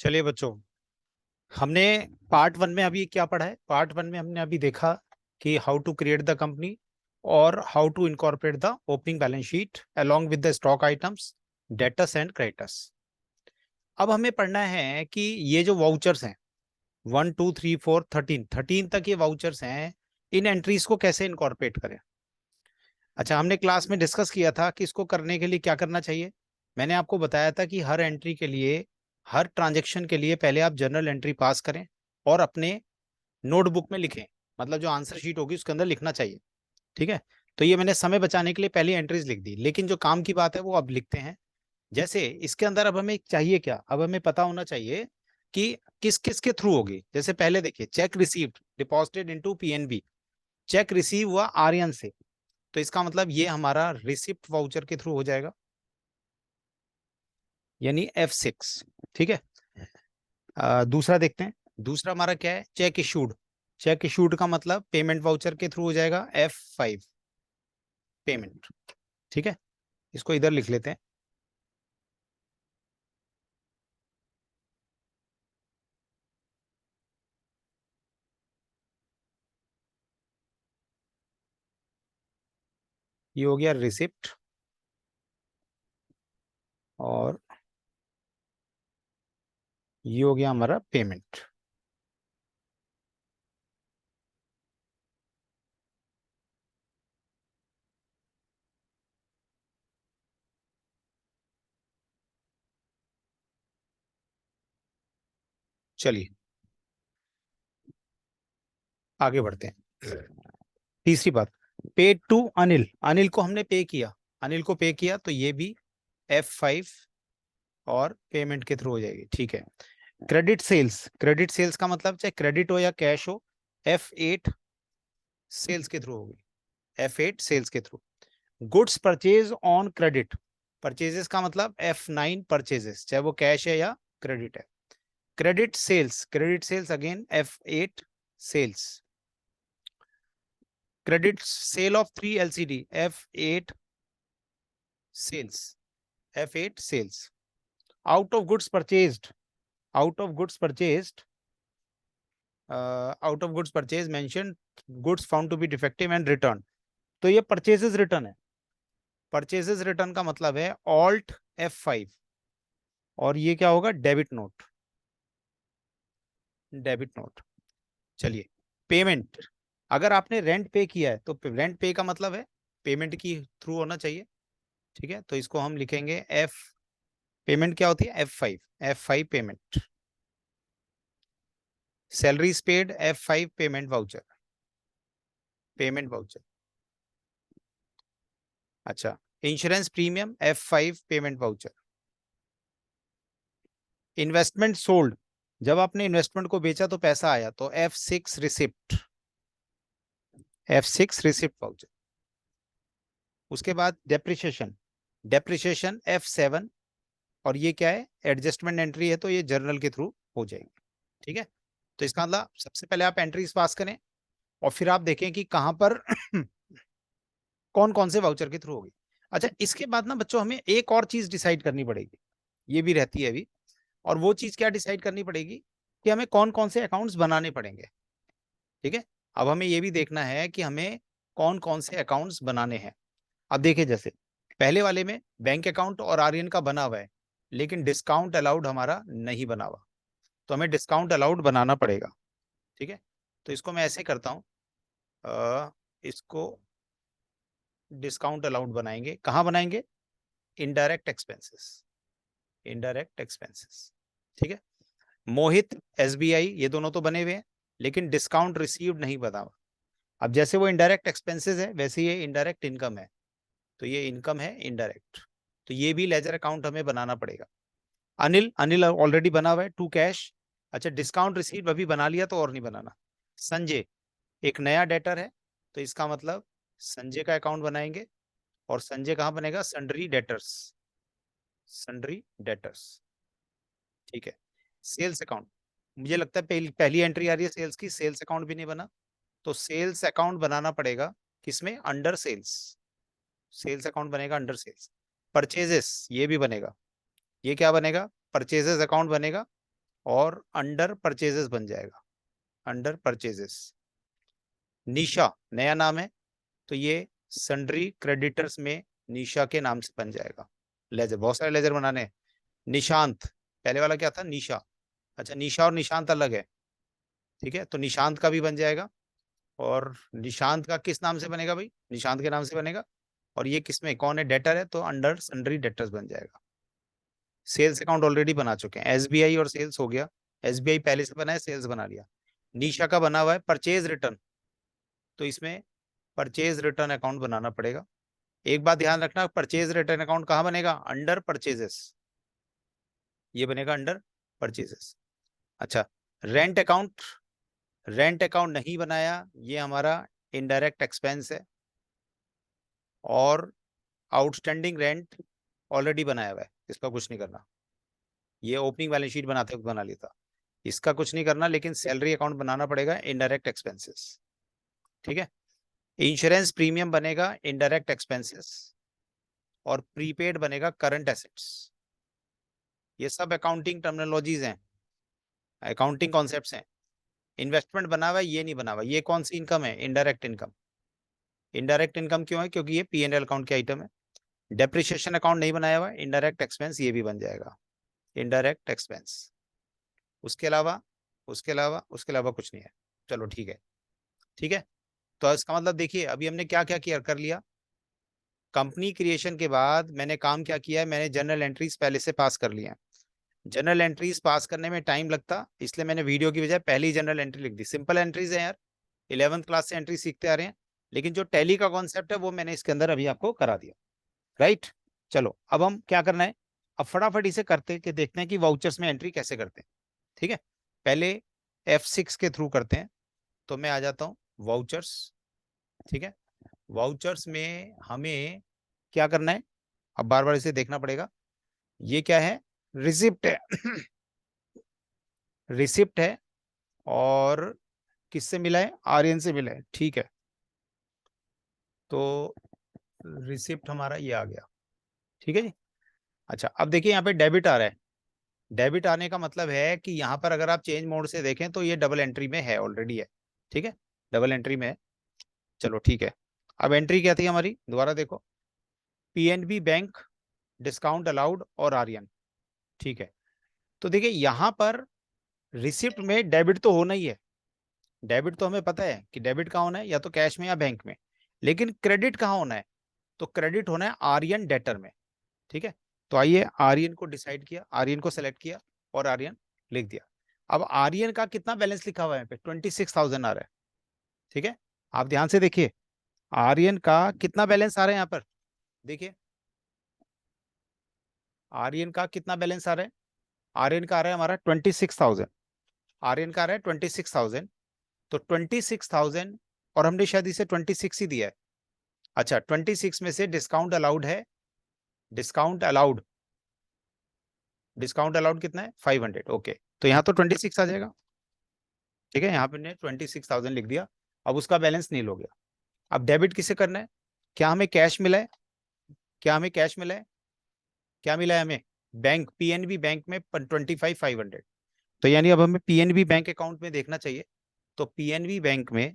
चलिए बच्चों, हमने पार्ट वन में अभी क्या पढ़ा है। पार्ट वन में हमने अभी देखा कि how to create the company और how to incorporate the opening balance sheet along with the stock items, debtors and creditors. अब हमें पढ़ना है कि ये जो वाउचर्स हैं 1 2 3 4 13 तक ये वाउचर्स हैं, इन एंट्रीज को कैसे इनकॉर्पोरेट करें। अच्छा, हमने क्लास में डिस्कस किया था कि इसको करने के लिए क्या करना चाहिए। मैंने आपको बताया था कि हर एंट्री के लिए, हर ट्रांजेक्शन के लिए पहले आप जर्नल एंट्री पास करें और अपने नोटबुक में लिखें, मतलब जो आंसर शीट होगी उसके अंदर लिखना चाहिए। ठीक है, तो ये मैंने समय बचाने के लिए पहली एंट्रीज लिख दी, लेकिन जो काम की बात है वो अब लिखते हैं। जैसे इसके अंदर अब हमें चाहिए क्या, अब हमें पता होना चाहिए कि किस किस के थ्रू होगी। जैसे पहले देखिए, check received deposited into PNB, check receive हुआ आर्यन से, तो इसका मतलब ये हमारा रिसिप्ट वाउचर के थ्रू हो जाएगा, यानी F6। ठीक है, दूसरा देखते हैं। दूसरा हमारा क्या है, चेक इशूड। चेक इशूड का मतलब पेमेंट वाउचर के थ्रू हो जाएगा, F5 पेमेंट। ठीक है, इसको इधर लिख लेते हैं। ये हो गया रिसिप्ट और ये हो गया हमारा पेमेंट। चलिए आगे बढ़ते हैं। तीसरी बात, पे टू अनिल। अनिल को हमने पे किया, अनिल को पे किया, तो ये भी F5 और पेमेंट के थ्रू हो जाएगी। ठीक है, क्रेडिट सेल्स। क्रेडिट सेल्स का मतलब चाहे क्रेडिट हो या कैश हो, F8 सेल्स के थ्रू होगी, F8 सेल्स के through. Goods purchase on credit, purchases का मतलब F9 परचेजेस, चाहे वो कैश है या क्रेडिट है। Credit sales, credit sales again F8 sales. Credit sale of 3 LCD, F8 sales, F8 sales. Out of goods purchased, out of goods purchased, out of goods purchase mention goods found to be defective and return, तो ये purchases return है। Purchases return का मतलब है alt F5, और ये क्या होगा, डेबिट नोट, डेबिट नोट। चलिए, पेमेंट। अगर आपने रेंट पे किया है तो रेंट पे का मतलब है पेमेंट की थ्रू होना चाहिए। ठीक है, तो इसको हम लिखेंगे F, पेमेंट क्या होती है, F5, F5 payment. Salaries paid, F5 payment voucher, payment voucher. अच्छा, insurance premium, F5 payment voucher. Investment sold, जब आपने इन्वेस्टमेंट को बेचा तो पैसा आया, तो F6 receipt, F6 receipt voucher. उसके बाद डेप्रिसिएशन, डेप्रिसिएशन F7, और ये क्या है, एडजस्टमेंट एंट्री है, तो ये जर्नल के थ्रू हो जाएगी। ठीक है, तो इसका मतलब सबसे पहले आप एंट्रीज पास करें और फिर आप देखें कि कहां पर कौन कौन से वाउचर के थ्रू होगी। अच्छा, इसके बाद ना बच्चों हमें एक और चीज डिसाइड करनी पड़ेगी, ये भी रहती है अभी। और वो चीज क्या डिसाइड करनी पड़ेगी कि हमें कौन कौन से अकाउंट्स बनाने पड़ेंगे। ठीक है, अब हमें ये भी देखना है कि हमें कौन कौन से अकाउंट्स बनाने हैं। अब देखिए, जैसे पहले वाले में बैंक अकाउंट और आर्यन का बना हुआ है, लेकिन डिस्काउंट अलाउड हमारा नहीं बना हुआ, तो हमें डिस्काउंट अलाउड बनाना पड़ेगा। ठीक है, तो इसको मैं ऐसे करता हूँ, इसको डिस्काउंट अलाउड बनाएंगे। कहाँ बनाएंगे, इनडायरेक्ट एक्सपेंसेस, इनडायरेक्ट एक्सपेंसेस। ठीक है, मोहित SBI, ये दोनों तो बने हुए हैं, लेकिन डिस्काउंट रिसीव्ड नहीं बना हुआ। अब जैसे वो इनडायरेक्ट एक्सपेंसेस है, वैसे ये इनडायरेक्ट इनकम है, तो ये इनकम है इनडायरेक्ट, तो ये भी लेजर अकाउंट हमें बनाना पड़ेगा। अनिल, अनिल ऑलरेडी बना हुआ है, टू कैश। अच्छा, डिस्काउंट रिसीव्ड अभी बना लिया, तो और नहीं बनाना। संजय एक नया डेटर है, तो इसका मतलब संजय का अकाउंट बनाएंगे, और संजय कहाँ बनेगा, सन्ड्री डेटर्स, सन्ड्री डेटर्स। ठीक है, सेल्स अकाउंट, मुझे लगता है पहली एंट्री आ रही है सेल्स की, सेल्स अकाउंट भी नहीं बना, तो सेल्स अकाउंट बनाना पड़ेगा किसमें, अंडर सेल्स, सेल्स अकाउंट बनेगा अंडर सेल्स। परचेजेस ये भी बनेगा, ये क्या बनेगा, परचेजेस अकाउंट बनेगा, और अंडर परचेजेस बन जाएगा, अंडर परचेजेस। निशा नया नाम है, तो ये सन्ड्री क्रेडिटर्स में निशा के नाम से बन जाएगा। लेजर, बहुत सारे लेजर बनाने हैं। निशांत, पहले वाला क्या था, निशा। अच्छा, निशा और निशांत अलग है, ठीक है, तो निशांत का भी बन जाएगा। और निशांत का किस नाम से बनेगा भाई, निशांत के नाम से बनेगा। और ये किसमें कौन है, डेटर है, तो अंडर सन्ड्री डेटर्स बन जाएगा। सेल्स अकाउंट ऑलरेडी बना चुके हैं, एसबीआई और सेल्स हो गया। एसबीआई पहले से बना है, सेल्स बना लिया। निशा का बना हुआ है परचेज रिटर्न, तो इसमें परचेज रिटर्न अकाउंट बनाना पड़ेगा। एक बात ध्यान रखना, परचेज रिटर्न अकाउंट कहाँ बनेगा, अंडर परचेजेस, ये बनेगा अंडर परचेजेस। अच्छा, रेंट अकाउंट, रेंट अकाउंट नहीं बनाया, ये हमारा इनडायरेक्ट एक्सपेंस है। और आउटस्टैंडिंग रेंट ऑलरेडी बनाया हुआ है, इसका कुछ नहीं करना, ये ओपनिंग बैलेंस शीट बनाते वक्त बना लिया था, इसका कुछ नहीं करना। लेकिन सैलरी अकाउंट बनाना पड़ेगा, इनडायरेक्ट एक्सपेंसेस, ठीक है। इंश्योरेंस प्रीमियम बनेगा इनडायरेक्ट एक्सपेंसेस, और प्रीपेड बनेगा करंट एसेट्स। ये सब अकाउंटिंग टर्मिनोलॉजीज हैं, अकाउंटिंग कॉन्सेप्ट्स हैं। इन्वेस्टमेंट बना हुआ है, ये नहीं बना हुआ, ये कौन सी इनकम है, इनडायरेक्ट इनकम। इनडायरेक्ट इनकम क्यों है, क्योंकि ये P&L अकाउंट के आइटम है। डेप्रिसिएशन अकाउंट नहीं बनाया हुआ, इनडायरेक्ट एक्सपेंस, ये भी बन जाएगा इनडायरेक्ट एक्सपेंस। उसके अलावा उसके अलावा कुछ नहीं है। चलो ठीक है, ठीक है। तो इसका मतलब देखिए, अभी हमने क्या क्या किया, कर लिया। कंपनी क्रिएशन के बाद मैंने काम क्या किया है, मैंने जनरल एंट्रीज पहले से पास कर लिया है। जनरल एंट्रीज पास करने में टाइम लगता, इसलिए मैंने वीडियो की बजाय पहली जनरल एंट्री लिख दी। सिंपल एंट्रीज है यार, 11th क्लास से एंट्री सीखते आ रहे हैं, लेकिन जो टैली का कॉन्सेप्ट है वो मैंने इसके अंदर अभी आपको करा दिया, राइट। चलो अब हम क्या करना है, अब फटाफट इसे करते कि देखते हैं कि वाउचर्स में एंट्री कैसे करते हैं, ठीक है। पहले F6 के थ्रू करते हैं, तो मैं आ जाता हूँ वाउचर्स, ठीक है। वाउचर्स में हमें क्या करना है, अब बार बार इसे देखना पड़ेगा। ये क्या है, रिसिप्ट है रिसिप्ट है, और किससे मिला है, आर्यन से मिला है, ठीक है। तो रिसिप्ट हमारा ये आ गया, ठीक है जी। अच्छा, अब देखिए यहाँ पे डेबिट आ रहा है। डेबिट आने का मतलब है कि यहाँ पर अगर आप चेंज मोड से देखें तो ये डबल एंट्री में है, ऑलरेडी है, ठीक है, डबल एंट्री में है। चलो ठीक है, अब एंट्री क्या थी हमारी, दोबारा देखो, PNB बैंक, डिस्काउंट अलाउड और आर्यन, ठीक है। तो देखिए यहाँ पर रिसिप्ट में डेबिट तो होना ही है, डेबिट तो हमें पता है कि डेबिट कहाँ होना है, या तो कैश में या बैंक में। लेकिन क्रेडिट कहाँ होना है, तो क्रेडिट होना है आर्यन डेटर में, ठीक है। तो आइए आर्यन को डिसाइड किया, आर्यन को सेलेक्ट किया और आर्यन लिख दिया। अब आर्यन का कितना बैलेंस लिखा हुआ है यहाँ पे, 26,000 आ रहा है, ठीक है। आप ध्यान से देखिए, आर्यन का कितना बैलेंस आ रहा है यहाँ पर, देखिए आर्यन का कितना बैलेंस आ रहा है, आर्यन का आ रहा है हमारा 26,000, आर्यन का आ रहा है 26,000। तो 26,000, और हमने शायद इसे 26 ही दिया है। अच्छा, 26 में से डिस्काउंट अलाउड है, डिस्काउंट अलाउड, डिस्काउंट अलाउड कितना है, 500, ओके। तो यहाँ तो 26 आ जाएगा, ठीक है। यहाँ पे ने 26,000 लिख दिया। अब उसका बैलेंस नील हो गया। अब डेबिट किसे करना है, क्या हमें कैश मिला है, क्या हमें कैश मिला है, क्या मिला है हमें, बैंक, PNB बैंक में 25,500। तो यानी अब हमें PNB बैंक अकाउंट में देखना चाहिए, तो PNB बैंक में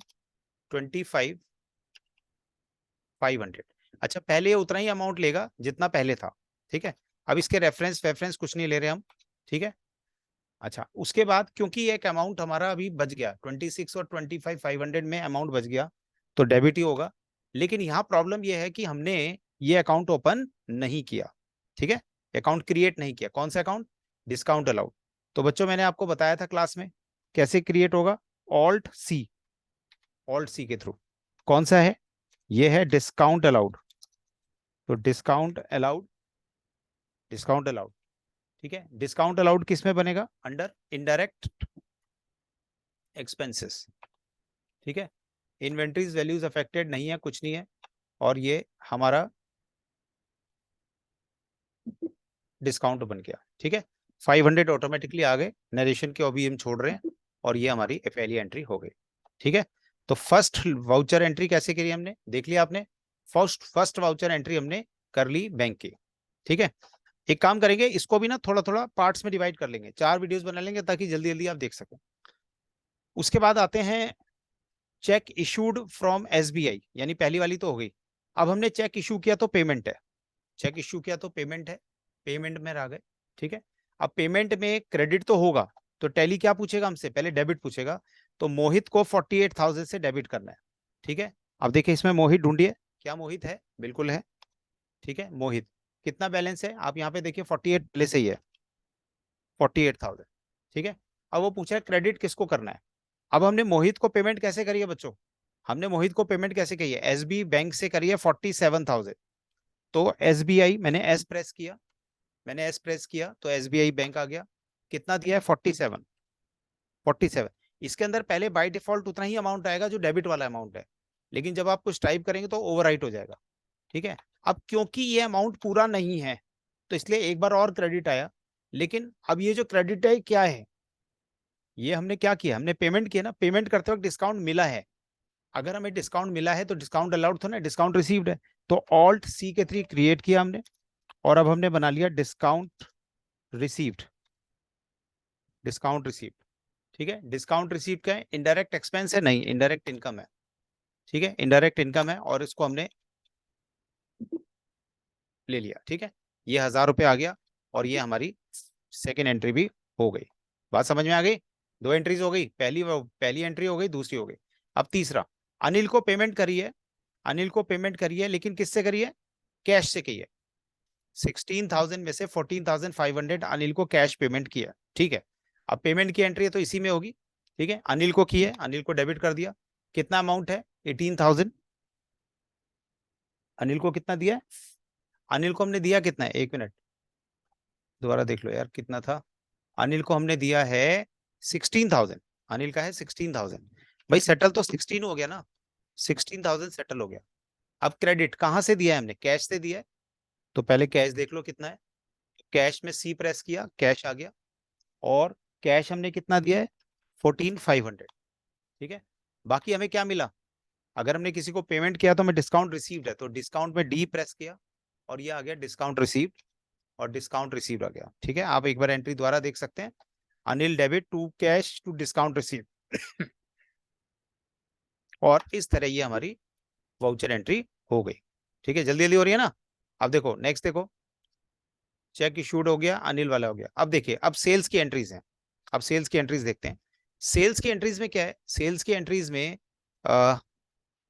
25,500। अच्छा, पहले ये उतना ही अमाउंट लेगा जितना पहले था, ठीक है। अब इसके रेफरेंस कुछ नहीं ले रहे हम, ठीक है। अच्छा, उसके बाद क्योंकि एक अमाउंट हमारा अभी बच गया, 26 और 25,500 में अमाउंट बच गया, तो डेबिट ही होगा। लेकिन यहाँ प्रॉब्लम यह है कि हमने ये अकाउंट ओपन नहीं किया, ठीक है, अकाउंट क्रिएट नहीं किया। कौन सा अकाउंट, डिस्काउंट अलाउड। तो बच्चों मैंने आपको बताया था क्लास में कैसे क्रिएट होगा, ऑल्ट सी के थ्रू। कौन सा है, ये है डिस्काउंट अलाउड। तो डिस्काउंट अलाउड, डिस्काउंट अलाउड, ठीक है। डिस्काउंट अलाउड किस में बनेगा, अंडर इनडायरेक्ट एक्सपेंसेस, ठीक है। इन्वेंट्रीज वैल्यूज अफेक्टेड नहीं है, कुछ नहीं है। और ये हमारा डिस्काउंट बन गया, ठीक है। 500 ऑटोमेटिकली आ गए, नरेशन के अभी हम छोड़ रहे हैं, और ये हमारी FLE एंट्री हो गई, ठीक है। तो फर्स्ट वाउचर एंट्री कैसे करी हमने, देख लिया आपने। फर्स्ट वाउचर एंट्री हमने कर ली बैंक की, ठीक है। एक काम करेंगे, इसको भी ना थोड़ा थोड़ा पार्ट्स में डिवाइड कर लेंगे, 4 वीडियोस बना लेंगे ताकि जल्दी जल्दी आप देख सकें। उसके बाद आते हैं चेक इशूड फ्रॉम एसबीआई, यानी पहली वाली तो हो गई। अब हमने चेक इशू किया तो पेमेंट है, चेक इशू किया तो पेमेंट है, पेमेंट में आ गए। ठीक है, अब पेमेंट में क्रेडिट तो होगा, तो टैली क्या पूछेगा हमसे, पहले डेबिट पूछेगा। तो मोहित को 48,000 से डेबिट करना है। ठीक है, अब देखिए इसमें मोहित ढूंढिए, क्या मोहित है, बिल्कुल है। ठीक है, मोहित कितना बैलेंस है, आप यहाँ पे देखिए 48 पहले से ही है, 48,000। ठीक है, अब वो पूछा है क्रेडिट किसको करना है। अब हमने मोहित को पेमेंट कैसे करी है बच्चों, हमने मोहित को पेमेंट कैसे की है, एसबी बैंक से करी है 47,000। तो एसबीआई मैंने एस प्रेस किया, मैंने एस प्रेस किया तो एसबीआई बैंक आ गया, कितना दिया है 47, 47। इसके अंदर पहले बाय डिफॉल्ट उतना ही अमाउंट आएगा जो डेबिट वाला अमाउंट है, लेकिन जब आप कुछ टाइप करेंगे तो ओवरराइट हो जाएगा। ठीक है, अब क्योंकि ये अमाउंट पूरा नहीं है तो इसलिए एक बार और क्रेडिट आया, लेकिन अब ये जो क्रेडिट है क्या है, ये हमने क्या किया, हमने पेमेंट किया ना, पेमेंट करते वक्त डिस्काउंट मिला है। अगर हमें डिस्काउंट मिला है तो डिस्काउंट अलाउड था ना, डिस्काउंट रिसीव्ड है। तो ऑल्ट सी के थ्री क्रिएट किया हमने, और अब हमने बना लिया डिस्काउंट रिसीव्ड, डिस्काउंट रिसीव्ड। ठीक है, डिस्काउंट रिसीव्ड का है, इनडायरेक्ट एक्सपेंस है नहीं, इनडायरेक्ट इनकम है। ठीक है, इनडायरेक्ट इनकम है और इसको हमने ले लिया। ठीक है, ये 1,000 रुपये आ गया और ये हमारी सेकेंड एंट्री भी हो गई। बात समझ में आ गई, 2 एंट्रीज हो गई, पहली एंट्री हो गई, दूसरी हो गई। अब तीसरा, अनिल को पेमेंट करी है, अनिल को पेमेंट करी है, लेकिन किससे करी है, कैश से की है। 16,000 में से 14,500 अनिल को कैश पेमेंट किया। ठीक है, अब पेमेंट की एंट्री है तो इसी में होगी। ठीक है, अनिल को की है, अनिल को डेबिट कर दिया, कितना अमाउंट है 18,000। अनिल को कितना दिया है, अनिल को हमने दिया कितना है, 1 मिनट दोबारा देख लो यार कितना था, अनिल को हमने दिया है 16,000, अनिल का है 16,000। भाई सेटल तो 16 हो गया ना, 16,000 सेटल हो गया। अब क्रेडिट कहां से दिया है, हमने कैश से दिया है, तो पहले कैश देख लो कितना है, कैश में सी प्रेस किया, कैश आ गया, और कैश हमने कितना दिया है 14,500। ठीक है, बाकी हमें क्या मिला, अगर हमने किसी को पेमेंट किया तो हमें डिस्काउंट रिसीव्ड है, तो डिस्काउंट में डी प्रेस किया और ये आ गया डिस्काउंट रिसीव्ड, और डिस्काउंट रिसीव्ड आ गया। ठीक है, आप एक बार एंट्री द्वारा देख सकते हैं, Anil debit to cash to discount received और इस तरह ये हमारी वाउचर एंट्री हो गई। ठीक है, जल्दी जल्दी हो रही है ना। अब देखो नेक्स्ट, देखो चेक इशूड हो गया, अनिल वाला हो गया। अब देखिए, अब सेल्स की एंट्रीज हैं, अब सेल्स की एंट्रीज देखते हैं। सेल्स की एंट्रीज में क्या है, सेल्स की एंट्रीज में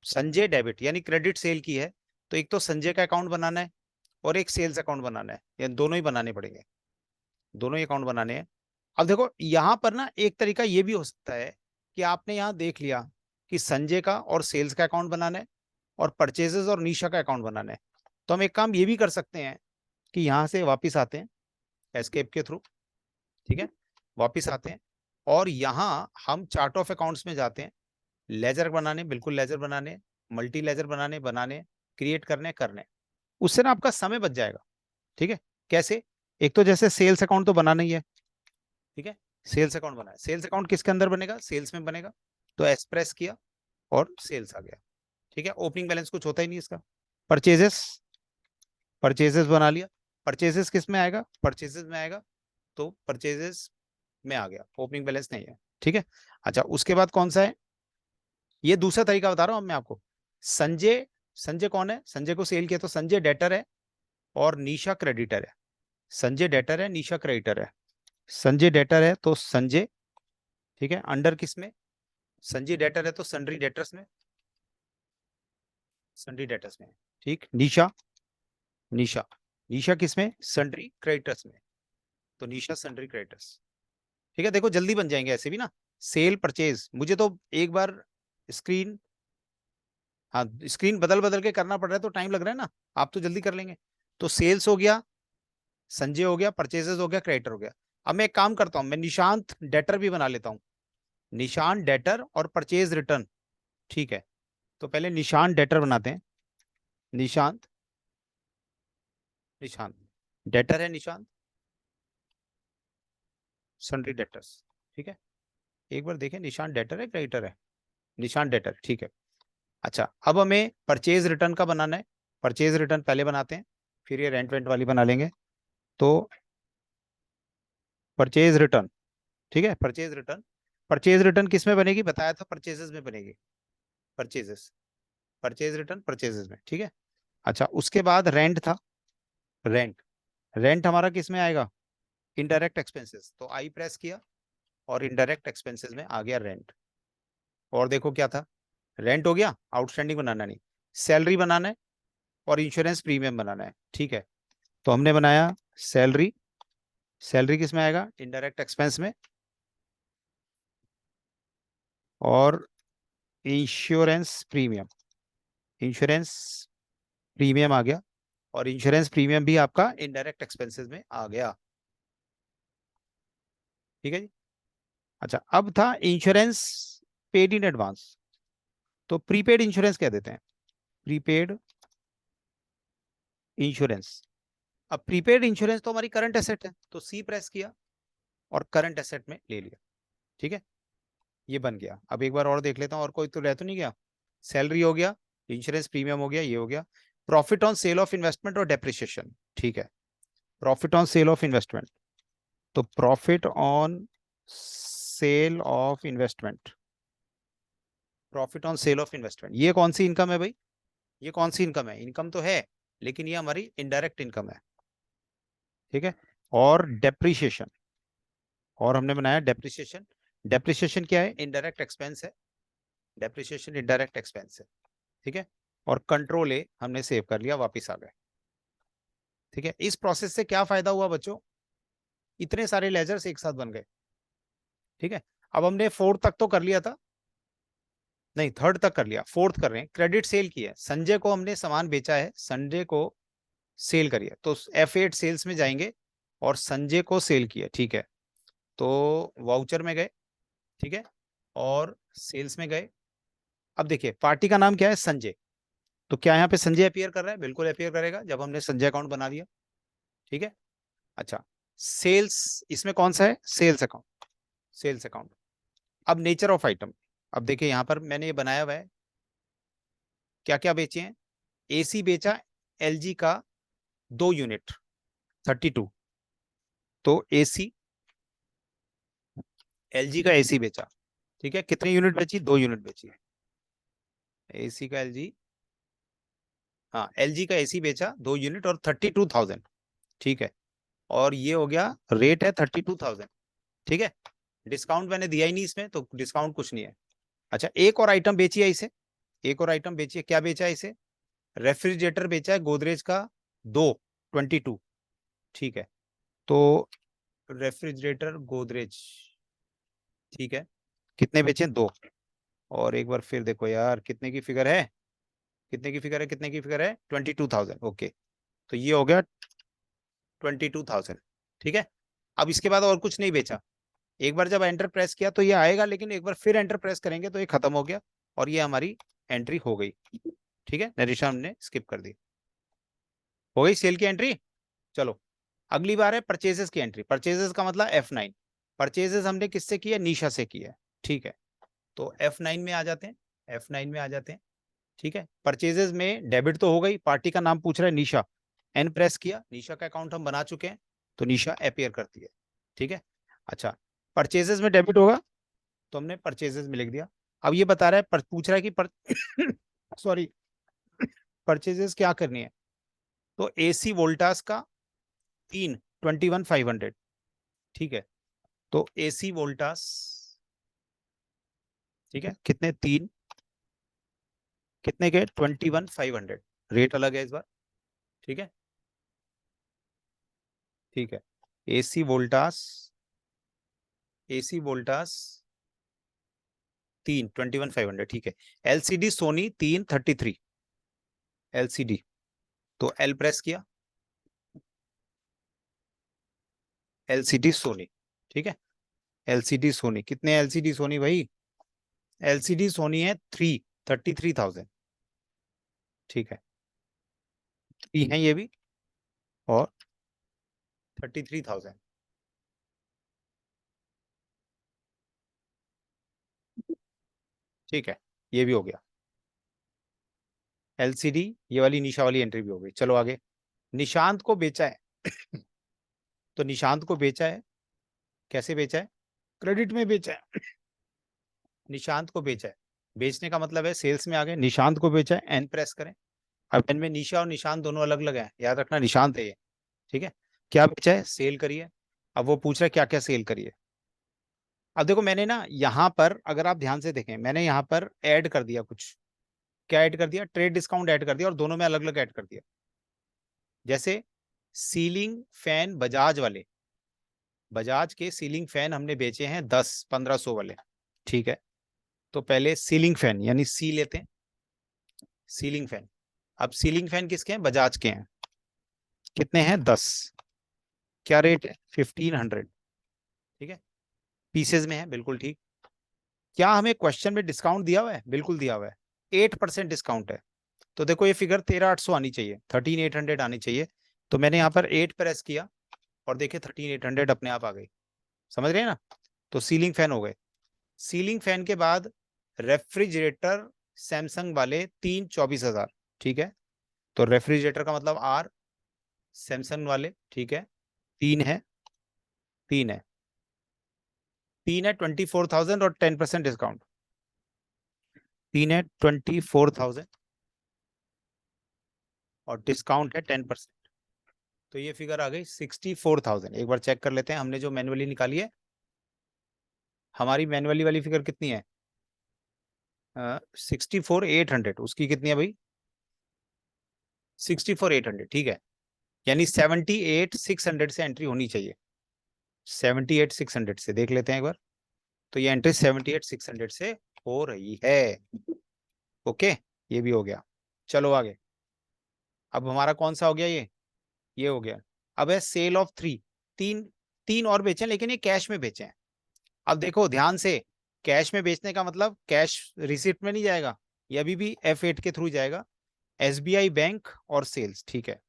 संजय डेबिट यानी क्रेडिट सेल की है, तो एक तो संजय का अकाउंट बनाना है और एक सेल्स अकाउंट बनाना है, या दोनों ही बनाने पड़ेंगे, दोनों ही अकाउंट बनाने हैं। अब देखो यहां पर ना एक तरीका ये भी हो सकता है कि आपने यहां देख लिया कि संजय का और सेल्स का अकाउंट बनाना है और परचेजेस और निशा का अकाउंट बनाना है, तो हम एक काम ये भी कर सकते हैं कि यहां से वापिस आते हैं एस्केप के थ्रू। ठीक है, वापिस आते हैं और यहां हम चार्ट ऑफ अकाउंट्स में जाते हैं, लेजर बनाने, बिल्कुल लेजर बनाने, मल्टी लेजर बनाने क्रिएट करने, उससे ना आपका समय बच जाएगा। ठीक है, कैसे, एक तो जैसे सेल्स अकाउंट तो बनाना ही है। ठीक है, सेल्स अकाउंट बनाया, सेल्स अकाउंट किसके अंदर बनेगा, सेल्स में बनेगा, तो एक्सप्रेस किया और सेल्स आ गया। ठीक है, ओपनिंग बैलेंस कुछ होता ही नहीं इसका। परचेजेस, परचेजेस बना लिया, परचेजेस किस में आएगा, परचेजेस में आएगा, तो परचेजेस में आ गया, ओपनिंग बैलेंस नहीं है। ठीक है, अच्छा उसके बाद कौन सा है, ये दूसरा तरीका बता रहा हूं मैं आपको। संजय, संजय कौन है, संजय को सेल किया तो संजय डेटर है और निशा क्रेडिटर है। संजय डेटर है, निशा क्रेडिटर है। संजय डेटर है तो संजय, ठीक है, अंडर किस में, संजय डेटर है तो सन्ड्री डेटर्स में, सन्ड्री डेटर्स में। ठीक, निशा, निशा, निशा किस में, सन्ड्री क्रेडिटर्स में, तो निशा सन्ड्री क्रेडिटर्स। ठीक है, देखो जल्दी बन जाएंगे ऐसे भी ना, सेल परचेज, मुझे तो एक बार स्क्रीन, हाँ स्क्रीन बदल बदल के करना पड़ रहा है तो टाइम लग रहा है ना, आप तो जल्दी कर लेंगे। तो सेल्स हो गया, संजय हो गया, परचेजेस हो गया, क्रेडिटर हो गया। अब मैं एक काम करता हूं, मैं निशांत डेटर भी बना लेता हूं, निशान डेटर और परचेज रिटर्न। ठीक है, तो पहले निशान डेटर बनाते हैं, निशांत, निशांत डेटर है, निशांत सन्ड्री डेटर्स। ठीक है, एक बार देखें निशान डेटर है क्रेडिटर है, निशान डेटर। ठीक है, अच्छा अब हमें परचेज रिटर्न का बनाना है, परचेज रिटर्न पहले बनाते हैं, फिर ये रेंट वेंट वाली बना लेंगे। तो परचेज रिटर्न, ठीक है, परचेज रिटर्न। परचेज रिटर्न किस में बनेगी, बताया था परचेजेस में बनेगी, परचेजेस, परचेज रिटर्न परचेजेस में, ठीक है। अच्छा, उसके बाद रेंट था, रेंट, रेंट हमारा किस में आएगा, इनडायरेक्ट एक्सपेंसेस, तो आई प्रेस किया और इनडायरेक्ट एक्सपेंसेस में आ गया रेंट। और देखो क्या था, रेंट हो गया, आउटस्टैंडिंग बनाना नहीं, सैलरी बनाना है और इंश्योरेंस प्रीमियम बनाना है, ठीक है। तो हमने बनाया सैलरी, सैलरी किस में आएगा, इनडायरेक्ट एक्सपेंस में, और इंश्योरेंस प्रीमियम, इंश्योरेंस प्रीमियम आ गया, और इंश्योरेंस प्रीमियम भी आपका इनडायरेक्ट एक्सपेंसेस में आ गया, ठीक है जी। अच्छा, अब था इंश्योरेंस पेड इन एडवांस, तो प्रीपेड इंश्योरेंस कह देते हैं, प्रीपेड इंश्योरेंस। अब प्रीपेड इंश्योरेंस तो हमारी करंट एसेट है, तो सी प्रेस किया और करंट एसेट में ले लिया, ठीक है, ये बन गया। अब एक बार और देख लेता हूँ, और कोई तो रह तो नहीं गया, सैलरी हो गया, इंश्योरेंस प्रीमियम हो गया, ये हो गया। Profit on sale of investment और डेप्रिसिएशन, ठीक है, profit on sale of investment, तो profit on sale of investment, profit on sale of investment, ये कौन सी इनकम है भाई, ये कौन सी इनकम है, इनकम तो है लेकिन ये हमारी इनडायरेक्ट इनकम है, ठीक है। और डेप्रिसिएशन, और हमने बनाया डेप्रिसिएशन, डेप्रिसिएशन क्या है, इनडायरेक्ट एक्सपेंस है, डेप्रिसिएशन इनडायरेक्ट एक्सपेंस है, ठीक है। और कंट्रोल ए हमने सेव कर लिया, वापस आ गए, ठीक है। इस प्रोसेस से क्या फायदा हुआ बच्चों, इतने सारे लेजर्स एक साथ बन गए, ठीक है। अब हमने फोर्थ तक तो कर लिया था, नहीं थर्ड तक कर लिया, फोर्थ कर रहे हैं, क्रेडिट सेल की है, संजय को हमने सामान बेचा है, संजय को सेल करिए, तो F8 सेल्स में जाएंगे और संजय को सेल किया, ठीक है। तो वाउचर में गए, ठीक है, और सेल्स में गए। अब देखिए पार्टी का नाम क्या है, संजय, तो क्या यहाँ पे संजय अपीयर कर रहा है, बिल्कुल अपीयर करेगा जब हमने संजय अकाउंट बना दिया, ठीक है। अच्छा, सेल्स इसमें कौन सा है, सेल्स अकाउंट, सेल्स अकाउंट। अब नेचर ऑफ आइटम, अब देखिए यहाँ पर मैंने ये बनाया हुआ है, क्या क्या बेचे हैं, एसी बेचा एलजी का 2 यूनिट 32, तो एसी, एलजी का एसी बेचा, ठीक है, कितनी यूनिट बेची, 2 यूनिट बेची है, एसी का एलजी, हाँ एलजी का एसी बेचा 2 यूनिट और 32,000, ठीक है। और ये हो गया, रेट है 32,000, ठीक है। डिस्काउंट मैंने दिया ही नहीं इसमें, तो डिस्काउंट कुछ नहीं है। अच्छा, एक और आइटम बेची है इसे, एक और आइटम बेची है, क्या बेचा है इसे, रेफ्रिजरेटर बेचा है गोदरेज का 22, ठीक है। तो रेफ्रिजरेटर गोदरेज, ठीक है, कितने बेचे, 2। और एक बार फिर देखो यार, कितने की फिगर है, कितने की फिगर है, कितने की फिगर है, 22,000, ओके। तो ये हो गया 22,000, ठीक है। अब इसके बाद और कुछ नहीं बेचा, एक बार जब एंटर प्रेस किया तो ये आएगा, लेकिन एक बार फिर एंटर प्रेस करेंगे तो ये खत्म हो गया, और ये हमारी एंट्री हो गई, ठीक है, नरेशन हमने स्किप कर दी, हो गई सेल की एंट्री। चलो, अगली बार है परचेजेस की एंट्री, परचेजेस का मतलब F9, परचेजेस हमने किससे किया, निशा से किया, ठीक है। तो F9 में आ जाते हैं, F9 में आ जाते हैं, ठीक है। परचेजेस में डेबिट तो हो गई, पार्टी का नाम पूछ रहा है निशा, एन प्रेस किया, निशा का अकाउंट हम बना चुके हैं, तो निशा अपीयर करती है, ठीक है। अच्छा, परचेजेस में डेबिट होगा, तो हमने परचेजेस में लिख दिया। अब ये बता रहा है पूछ रहा है कि सॉरी, परचेजेस क्या करनी है, तो एसी वोल्टास का 21,500, ठीक है। तो एसी वोल्टास, ठीक है, कितने, 3, कितने के, 21,500, रेट अलग है इस बार, ठीक है, ठीक है। एसी वोल्टास, एसी वोल्टास 3, 21,500, ठीक है। एलसीडी सोनी 333, एलसीडी, तो एल प्रेस किया, एलसीडी सोनी, ठीक है। एलसीडी सोनी, कितने एलसीडी सोनी भाई, एलसीडी सोनी है 33,000, ठीक है, 3 है ये भी, और 33,000, ठीक है, ये भी हो गया। एलसीडी, ये वाली निशा वाली एंट्री भी हो गई। चलो आगे, निशांत को बेचा है तो निशांत को बेचा है, कैसे बेचा है, क्रेडिट में बेचा है, निशांत को बेचा है, बेचने का मतलब है सेल्स में आ गए, निशांत को बेचा है, एन प्रेस करें। अब एन में निशा और निशांत दोनों अलग अलग हैं, याद रखना निशांत है ये, ठीक है। क्या बेचा है, सेल करिए। अब वो पूछ रहा है क्या क्या सेल करिए। अब देखो मैंने ना यहाँ पर, अगर आप ध्यान से देखें, मैंने यहाँ पर ऐड कर दिया कुछ, क्या ऐड कर दिया, ट्रेड डिस्काउंट ऐड कर दिया, और दोनों में अलग अलग ऐड कर दिया। जैसे सीलिंग फैन बजाज वाले, बजाज के सीलिंग फैन हमने बेचे हैं 10-1500 वाले, ठीक है। तो पहले सीलिंग फैन यानी सी लेते हैं, सीलिंग फैन। अब सीलिंग फैन किसके हैं, बजाज के हैं, कितने हैं, 10। क्या रेट है, 1500, ठीक है। पीसेज में है, बिल्कुल ठीक। क्या हमें क्वेश्चन में डिस्काउंट दिया हुआ है, बिल्कुल दिया हुआ है, 8% डिस्काउंट है। तो देखो ये फिगर 13800 आनी चाहिए, 13800 आनी चाहिए। तो मैंने यहाँ पर 8 प्रेस किया और देखे 13800 अपने आप आ गई, समझ रहे हैं ना। तो सीलिंग फैन हो गए। सीलिंग फैन के बाद रेफ्रिजरेटर सैमसंग वाले 3-24,000, ठीक है। तो रेफ्रिजरेटर का मतलब आर, सैमसंग वाले, ठीक है। तीन है, तीन है, तीन है 24,000 और 10% डिस्काउंट, तीन है 24,000 और डिस्काउंट है 10%। तो ये फिगर आ गई 64,000। एक बार चेक कर लेते हैं, हमने जो मैनुअली निकाली है, हमारी मैनुअली वाली फिगर कितनी है, 64,800, उसकी कितनी है भाई, 64,800, ठीक है। यानी 78,600 से एंट्री होनी चाहिए, 78,600 से देख लेते हैं एक बार। तो ये एंट्री 78,600 से हो रही है, ओके। ये भी हो गया, चलो आगे। अब हमारा कौन सा हो गया, ये हो गया। अब है सेल ऑफ 3, तीन, तीन और बेचे हैं, लेकिन ये कैश में बेचे हैं। अब देखो ध्यान से, कैश में बेचने का मतलब कैश रिसिप्ट में नहीं जाएगा, ये अभी भी F8 के थ्रू जाएगा, SBI बैंक और सेल्स, ठीक है।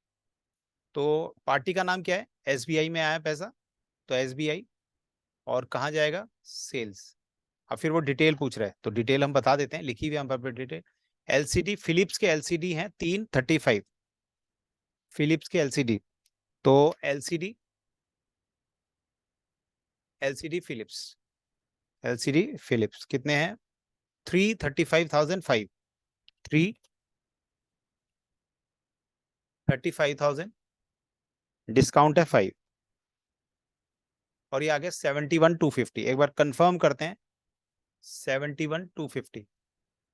तो पार्टी का नाम क्या है, SBI में आया पैसा, तो SBI, और कहाँ जाएगा, सेल्स। अब फिर वो डिटेल पूछ रहा है, तो डिटेल हम बता देते हैं, लिखी हुई हम पर डिटेल। LCD, फिलिप्स के LCD हैं 335, फिलिप्स के LCD। तो LCD, LCD Philips, LCD Philips कितने हैं, 335,005, 335,000, डिस्काउंट है 5, और ये आ गया 71,250। एक बार कंफर्म करते हैं, 71,250,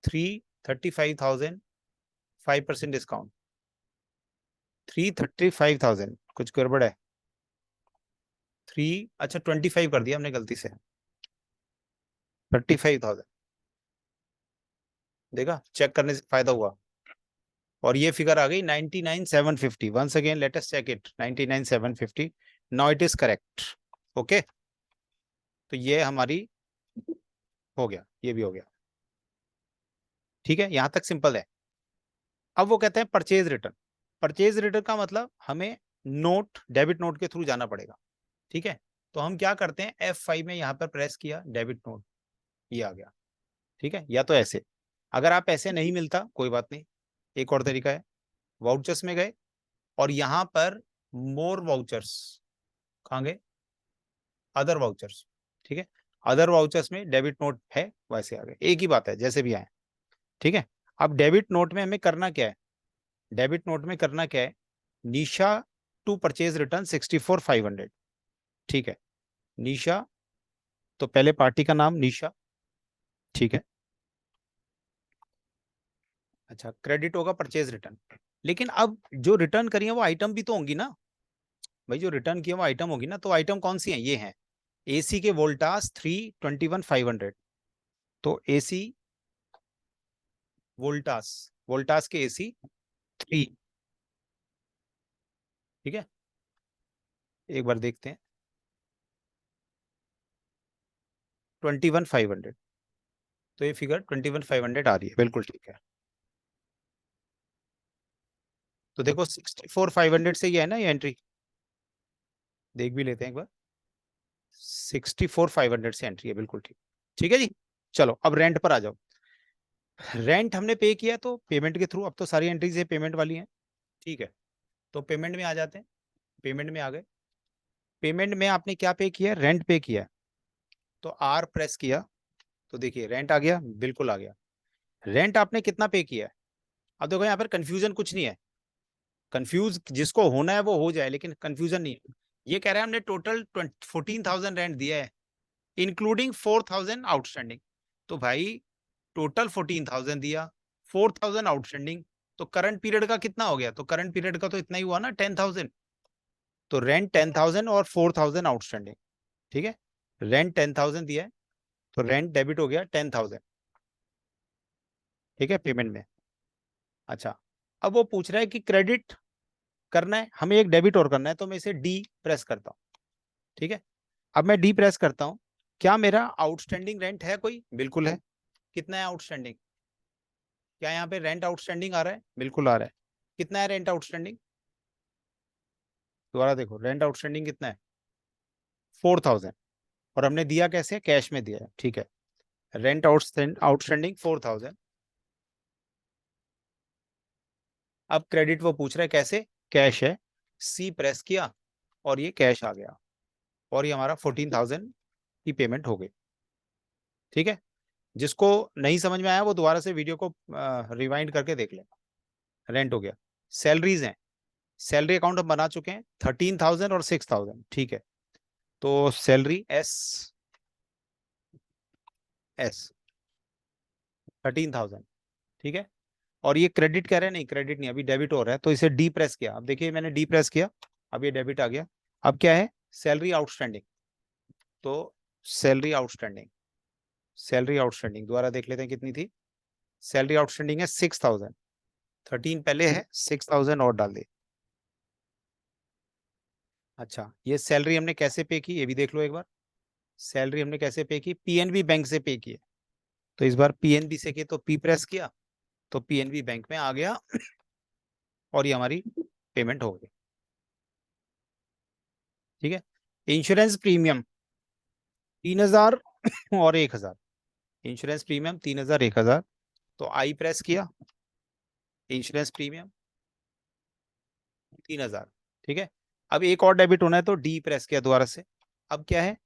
335,000, 5% डिस्काउंट, 335,000, कुछ गड़बड़ है, थ्री, अच्छा 25 कर दिया हमने गलती से, 35,000, देखा, चेक करने से फायदा हुआ। और ये फिगर आ गई 99,750। Once again let us check it, 99,750, now it is correct, okay. तो ये हमारी हो गया, ये भी हो गया, ठीक है, यहां तक सिंपल है। अब वो कहते हैं परचेज रिटर्न। परचेज रिटर्न का मतलब हमें नोट, डेबिट नोट के थ्रू जाना पड़ेगा, ठीक है। तो हम क्या करते हैं, F5 में यहाँ पर प्रेस किया, डेबिट नोट, ये आ गया, ठीक है। या तो ऐसे, अगर आप ऐसे नहीं मिलता कोई बात नहीं, एक और तरीका है, वाउचर्स में गए और यहाँ पर मोर वाउचर्स, कहाँ गए, अदर वाउचर्स, ठीक है। अदर वाउचर्स में डेबिट नोट है, वैसे आ गए, एक ही बात है, जैसे भी आए, ठीक है। अब डेबिट नोट में हमें करना क्या है, डेबिट नोट में करना क्या है, निशा टू परचेज रिटर्न 64,500, ठीक है। निशा, तो पहले पार्टी का नाम निशा, ठीक है। अच्छा, क्रेडिट होगा परचेज रिटर्न, लेकिन अब जो रिटर्न करी है वो आइटम भी तो होंगी ना भाई, जो रिटर्न किया वो आइटम होगी ना। तो आइटम कौन सी है, ये है AC के वोल्टास 321,500। तो AC वोल्टास, वोल्टास के AC 3, ठीक है। एक बार देखते हैं, 21,500, तो ये फिगर 21,500 आ रही है, बिल्कुल ठीक है। तो देखो 64,500 से ये है ना, ये एंट्री देख भी लेते हैं एक बार, 64,500 से एंट्री है, बिल्कुल ठीक, ठीक है जी। चलो अब रेंट पर आ जाओ। रेंट हमने पे किया तो पेमेंट के थ्रू, अब तो सारी एंट्रीज है पेमेंट वाली हैं, ठीक है। तो पेमेंट में आ जाते हैं, पेमेंट में आ गए। पेमेंट में आपने क्या पे किया, रेंट पे किया, तो आर प्रेस किया तो देखिए रेंट आ गया, बिल्कुल आ गया। रेंट आपने कितना पे किया है, अब देखो यहाँ पर कंफ्यूजन कुछ नहीं है, कंफ्यूज जिसको होना है वो हो जाए, लेकिन कंफ्यूजन नहीं है। ये कह रहा है हमने टोटल 14,000 रेंट दिया है, इंक्लूडिंग 4,000 आउटस्टैंडिंग। तो भाई टोटल 14,000 दिया, 4,000 आउटस्टैंडिंग, तो करंट पीरियड का कितना हो गया, तो करंट पीरियड का तो इतना ही हुआ ना 10,000। तो रेंट 10,000 और 4,000 आउटस्टैंडिंग, ठीक है। रेंट 10,000 दिया है, तो रेंट डेबिट हो गया 10,000, ठीक है, पेमेंट में। अच्छा, अब वो पूछ रहा है कि क्रेडिट करना है हमें, एक डेबिट और करना है, तो मैं इसे डी प्रेस करता हूँ, ठीक है। अब मैं डी प्रेस करता हूँ, क्या मेरा आउटस्टैंडिंग रेंट है कोई, बिल्कुल है। कितना है आउटस्टैंडिंग, क्या यहाँ पे रेंट आउटस्टैंडिंग आ रहा है, बिल्कुल आ रहा है। कितना है रेंट आउटस्टैंडिंग, दोबारा देखो रेंट आउटस्टैंडिंग कितना है, 4,000, और हमने दिया कैसे, कैश में दिया है, ठीक है। Rent outstanding 4,000। अब क्रेडिट वो पूछ रहा है कैसे, कैश है, सी प्रेस किया और ये कैश आ गया, और ये हमारा 14,000 की पेमेंट हो गई, ठीक है। जिसको नहीं समझ में आया वो दोबारा से वीडियो को रिवाइंड करके देख ले। रेंट हो गया। सैलरीज हैं, सैलरी अकाउंट हम बना चुके हैं, 13,000 और 6,000, ठीक है। तो सैलरी एस, एस 13,000, ठीक है। और ये क्रेडिट कह रहे हैं, नहीं क्रेडिट नहीं, अभी डेबिट हो रहा है, तो इसे डी प्रेस किया, अब देखिए मैंने डी प्रेस किया, अब ये डेबिट आ गया। अब क्या है, सैलरी आउटस्टैंडिंग, तो सैलरी आउटस्टैंडिंग, सैलरी आउटस्टैंडिंग दोबारा देख लेते हैं कितनी थी। सैलरी आउटस्टैंडिंग है 6,000, 13 पहले है, 6,000 और डाल दे। अच्छा, ये सैलरी हमने कैसे पे की, ये भी देख लो एक बार। सैलरी हमने कैसे पे की, पीएनबी बैंक से पे की है, तो इस बार पीएनबी से किए, तो पी प्रेस किया, तो पीएनबी बैंक में आ गया, और ये हमारी पेमेंट हो गई, ठीक है। इंश्योरेंस प्रीमियम 3,000 और 1,000, इंश्योरेंस प्रीमियम 3,000 1,000, तो आई प्रेस किया, इंश्योरेंस प्रीमियम 3,000, ठीक है। अब एक और डेबिट होना है, तो डी प्रेस किया दोबारा से। अब क्या है,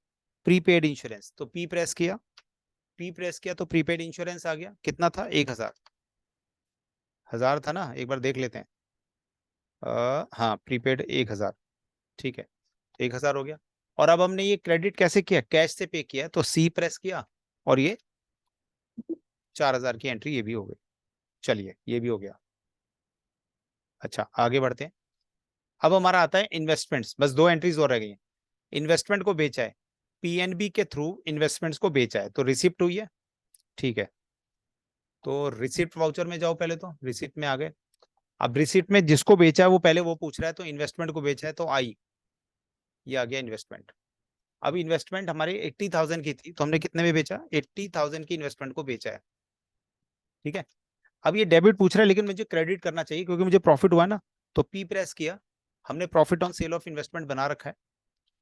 प्रीपेड इंश्योरेंस, तो पी प्रेस किया, पी प्रेस किया तो प्रीपेड इंश्योरेंस आ गया, कितना था 1,000, 1,000 था ना, एक बार देख लेते हैं। हाँ प्रीपेड 1,000, ठीक है, 1,000 हो गया। और अब हमने ये क्रेडिट कैसे किया, कैश से पे किया, तो सी प्रेस किया, और ये 4,000 की एंट्री ये भी हो गई, चलिए ये भी हो गया। अच्छा आगे बढ़ते हैं। अब हमारा आता है इन्वेस्टमेंट्स, बस दो एंट्रीज और रह गई हैं। इन्वेस्टमेंट को बेचा है, पीएनबी के थ्रू इन्वेस्टमेंट्स को बेचा है, तो रिसिप्ट हुई है, ठीक है। तो रिसिप्ट वाउचर में जाओ पहले, तो रिसिप्ट में आ गए। अब रिसिप्ट में जिसको बेचा है वो पहले वो पूछ रहा है, तो इन्वेस्टमेंट को बेचा है, तो आई, ये आ गया इन्वेस्टमेंट। अब इन्वेस्टमेंट हमारी 80,000 की थी, तो हमने कितने में बेचा, 80,000 की इन्वेस्टमेंट को बेचा है, ठीक है। अब ये डेबिट पूछ रहा है, लेकिन मुझे क्रेडिट करना चाहिए क्योंकि मुझे प्रॉफिट हुआ ना, तो पी प्रेस किया, हमने profit on sale of investment बना रखा है,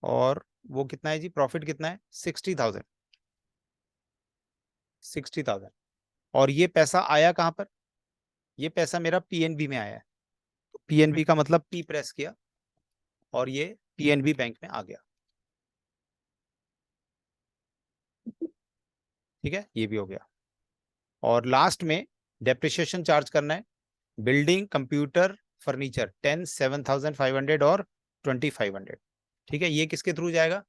और वो कितना है जी, प्रॉफिट कितना है 60,000, 60,000। और ये पैसा आया कहां पर, ये पैसा मेरा पीएनबी में आया है, तो पीएनबी का मतलब पी प्रेस किया, और ये पीएनबी बैंक में आ गया, ठीक है, ये भी हो गया। और लास्ट में डेप्रिसिएशन चार्ज करना है, बिल्डिंग कंप्यूटर फर्नीचर 10 7,500 और 2,500, ठीक है। ये किसके थ्रू जाएगा,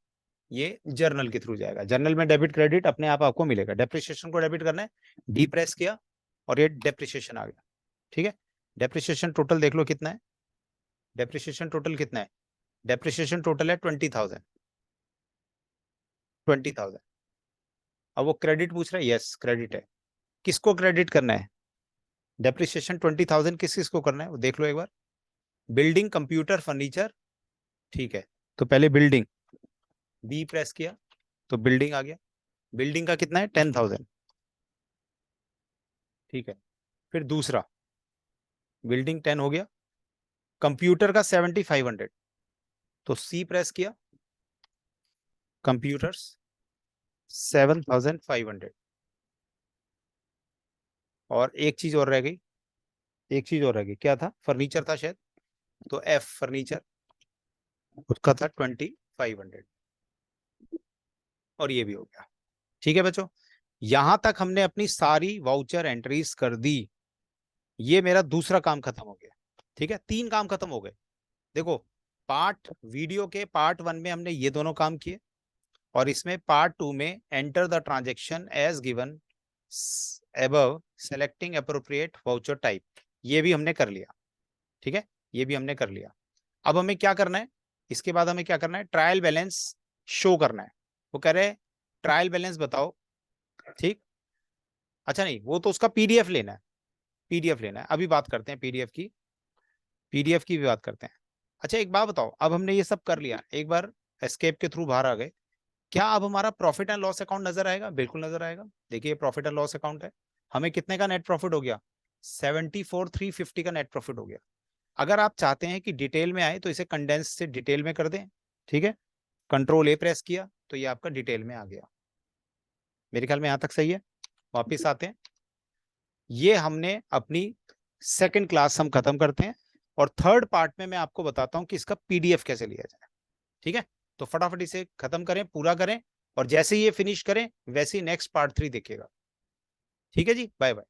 ये जर्नल के थ्रू जाएगा, जर्नल में डेबिट क्रेडिट अपने आप आपको मिलेगा। डेप्रिसिएशन को डेबिट करना है, डी प्रेस किया, और ये डेप्रिसिएशन आ गया, ठीक है। डेप्रिसिएशन टोटल देख लो कितना है, डेप्रिसिएशन टोटल कितना है, डेप्रिसिएशन टोटल है 20,000, 20,000। अब वो क्रेडिट पूछ रहा है, यस क्रेडिट है। किसको क्रेडिट करना है, डेप्रिसिएशन 20,000 किस किस को करना है वो देख लो एक बार। बिल्डिंग कंप्यूटर फर्नीचर, ठीक है, तो पहले बिल्डिंग, बी प्रेस किया, तो बिल्डिंग आ गया, बिल्डिंग का कितना है 10,000, ठीक है। फिर दूसरा बिल्डिंग 10 हो गया, कंप्यूटर का 7,500, तो सी प्रेस किया, कंप्यूटर्स 7,500। और एक चीज और रह गई, एक चीज और रह गई, क्या था, फर्नीचर था शायद, तो एफ फर्नीचर, उसका था 25,000, 500 और ये भी हो गया। ठीक है बच्चों, यहां तक हमने अपनी सारी वाउचर एंट्रीज कर दी। ये मेरा दूसरा काम खत्म हो गया। ठीक है, 3 काम खत्म हो गए। देखो, पार्ट वीडियो के पार्ट 1 में हमने ये दोनों काम किए, और इसमें पार्ट 2 में enter the transaction as given above selecting appropriate voucher type, ये भी हमने कर लिया। ठीक है, ये भी हमने कर लिया। अब हमें क्या करना है, इसके बाद हमें क्या करना है, ट्रायल बैलेंस शो करना है। वो कह रहे ट्रायल बैलेंस बताओ। ठीक, अच्छा नहीं, वो तो उसका पीडीएफ लेना है, पीडीएफ लेना है। अभी बात करते हैं पीडीएफ की, पीडीएफ की भी बात करते हैं। अच्छा एक बात बताओ, अब हमने ये सब कर लिया, एक बार एस्केप के थ्रू बाहर आ गए, क्या अब हमारा प्रॉफिट एंड लॉस अकाउंट नजर आएगा? बिल्कुल नजर आएगा। देखिए प्रॉफिट एंड लॉस अकाउंट है, हमें कितने का नेट प्रॉफिट हो गया? 74,350 का नेट प्रॉफिट हो गया। अगर आप चाहते हैं कि डिटेल में आए तो इसे कंडेंस से डिटेल में कर दें। ठीक है, कंट्रोल ए प्रेस किया तो ये आपका डिटेल में आ गया। मेरे ख्याल में यहां तक सही है। वापिस आते हैं, ये हमने अपनी सेकंड क्लास हम खत्म करते हैं, और थर्ड पार्ट में मैं आपको बताता हूं कि इसका पीडीएफ कैसे लिया जाए। ठीक है, तो फटाफट इसे खत्म करें, पूरा करें, और जैसे ही ये फिनिश करें वैसे ही नेक्स्ट पार्ट 3 देखिएगा। ठीक है जी, बाय बाय।